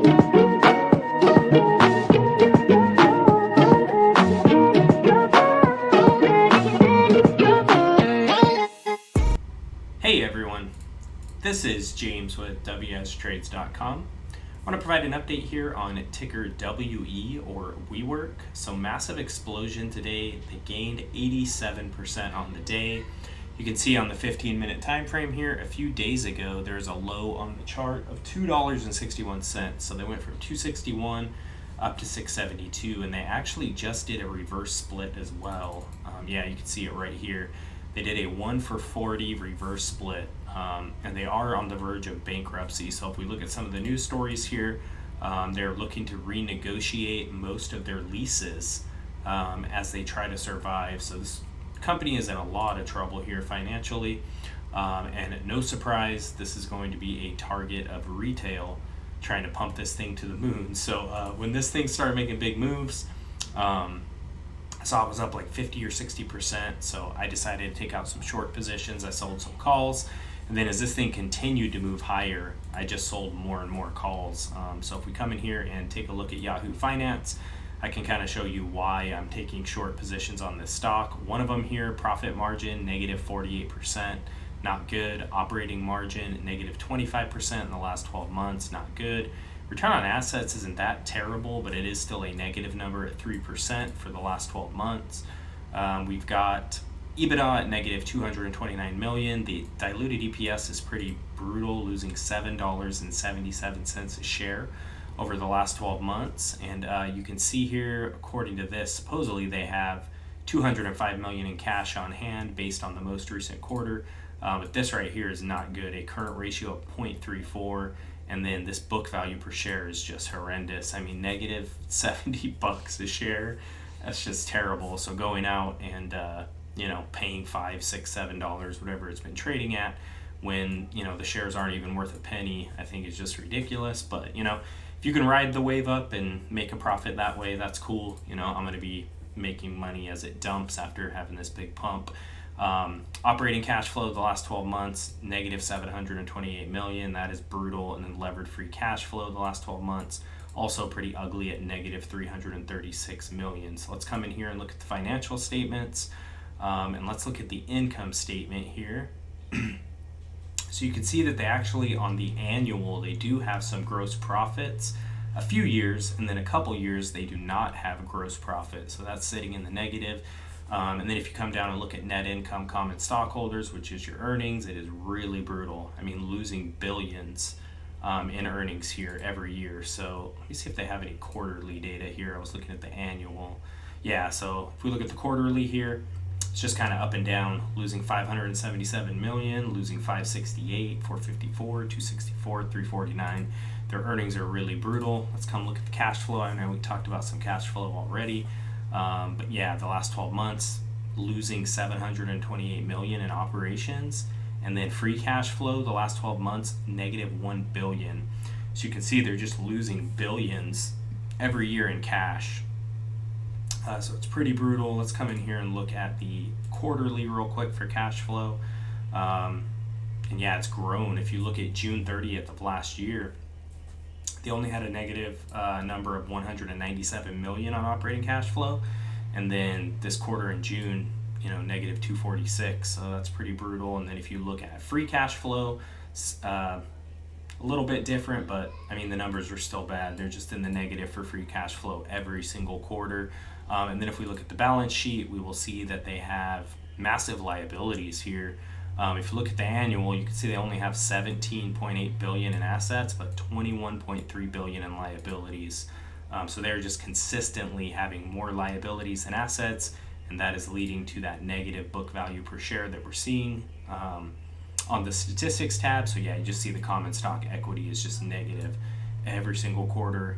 Hey everyone, this is James with WSTrades.com. I want to provide an update here on ticker WE or WeWork. So massive explosion today. They gained 87% on the day. You can see on the 15-minute time frame here, a few days ago, there's a low on the chart of $2.61. So they went from $2.61 up to $6.72, and they actually just did a reverse split as well. Yeah, you can see it right here. They did a 1-for-40 reverse split, and they are on the verge of bankruptcy. So if we look at some of the news stories here, they're looking to renegotiate most of their leases as they try to survive. So this company is in a lot of trouble here financially, and no surprise, this is going to be a target of retail trying to pump this thing to the moon. So when this thing started making big moves, I saw it was up like 50 or 60%, so I decided to take out some short positions. I sold some calls, and then as this thing continued to move higher, I just sold more and more calls. So if we come in here and take a look at Yahoo Finance, I can kind of show you why I'm taking short positions on this stock. One of them here, profit margin, negative 48%, not good. Operating margin, negative 25% in the last 12 months, not good. Return on assets isn't that terrible, but it is still a negative number at 3% for the last 12 months. We've got EBITDA at negative 229 million. The diluted EPS is pretty brutal, losing $7.77 a share over the last 12 months. And you can see here, according to this, supposedly they have 205 million in cash on hand based on the most recent quarter. But this right here is not good. A current ratio of 0.34. And then this book value per share is just horrendous. I mean, negative $70 a share. That's just terrible. So going out and paying $5, $6, $7, whatever it's been trading at, when the shares aren't even worth a penny, I think is just ridiculous. But if you can ride the wave up and make a profit that way, that's cool. I'm going to be making money as it dumps after having this big pump. Operating cash flow the last 12 months, negative 728 million. That is brutal. And then levered free cash flow the last 12 months, also pretty ugly at negative 336 million. So let's come in here and look at the financial statements, and let's look at the income statement here. So you can see that they actually, on the annual, they do have some gross profits. A few years, and then a couple years, they do not have a gross profit. So that's sitting in the negative. And then if you come down and look at net income common stockholders, which is your earnings, it is really brutal. I mean, losing billions in earnings here every year. So let me see if they have any quarterly data here. I was looking at the annual. Yeah, so if we look at the quarterly here, it's just kind of up and down, losing 577 million, losing 568, 454, 264, 349. Their earnings are really brutal. Let's come look at the cash flow. I know we talked about some cash flow already. But yeah, the last 12 months, losing 728 million in operations, and then free cash flow the last 12 months, negative 1 billion. So you can see they're just losing billions every year in cash. So it's pretty brutal. Let's come in here and look at the quarterly real quick for cash flow. And yeah, it's grown. If you look at June 30th of last year, they only had a negative number of 197 million on operating cash flow, and then this quarter in June, negative 246. So that's pretty brutal. And then if you look at free cash flow, a little bit different, but I mean the numbers are still bad. They're just in the negative for free cash flow every single quarter. And then if we look at the balance sheet, we will see that they have massive liabilities here. If you look at the annual, you can see they only have 17.8 billion in assets, but 21.3 billion in liabilities. So they're just consistently having more liabilities than assets, and that is leading to that negative book value per share that we're seeing on the statistics tab. So yeah, you just see the common stock equity is just negative every single quarter,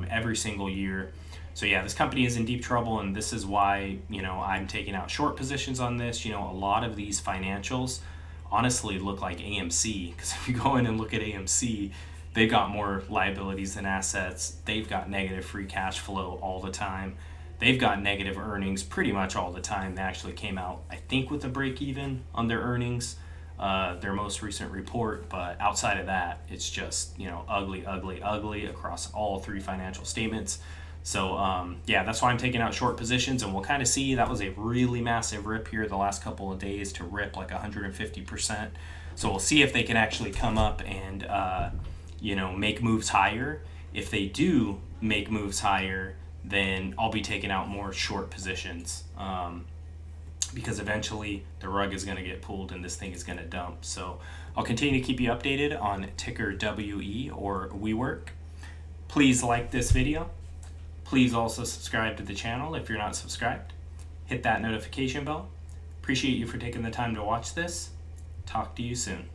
every single year. So yeah, this company is in deep trouble, and this is why I'm taking out short positions on this. A lot of these financials honestly look like AMC, because if you go in and look at AMC, they've got more liabilities than assets. They've got negative free cash flow all the time. They've got negative earnings pretty much all the time. They actually came out, I think, with a break even on their earnings their most recent report, but outside of that, it's just, you know, ugly, ugly, ugly across all three financial statements. So yeah, that's why I'm taking out short positions, and we'll kind of see. That was a really massive rip here the last couple of days, to rip like 150%. So we'll see if they can actually come up and you know, make moves higher. If they do make moves higher, then I'll be taking out more short positions, because eventually the rug is going to get pulled and this thing is going to dump. So I'll continue to keep you updated on ticker WE or WeWork. Please like this video. Please also subscribe to the channel if you're not subscribed. Hit that notification bell. Appreciate you for taking the time to watch this. Talk to you soon.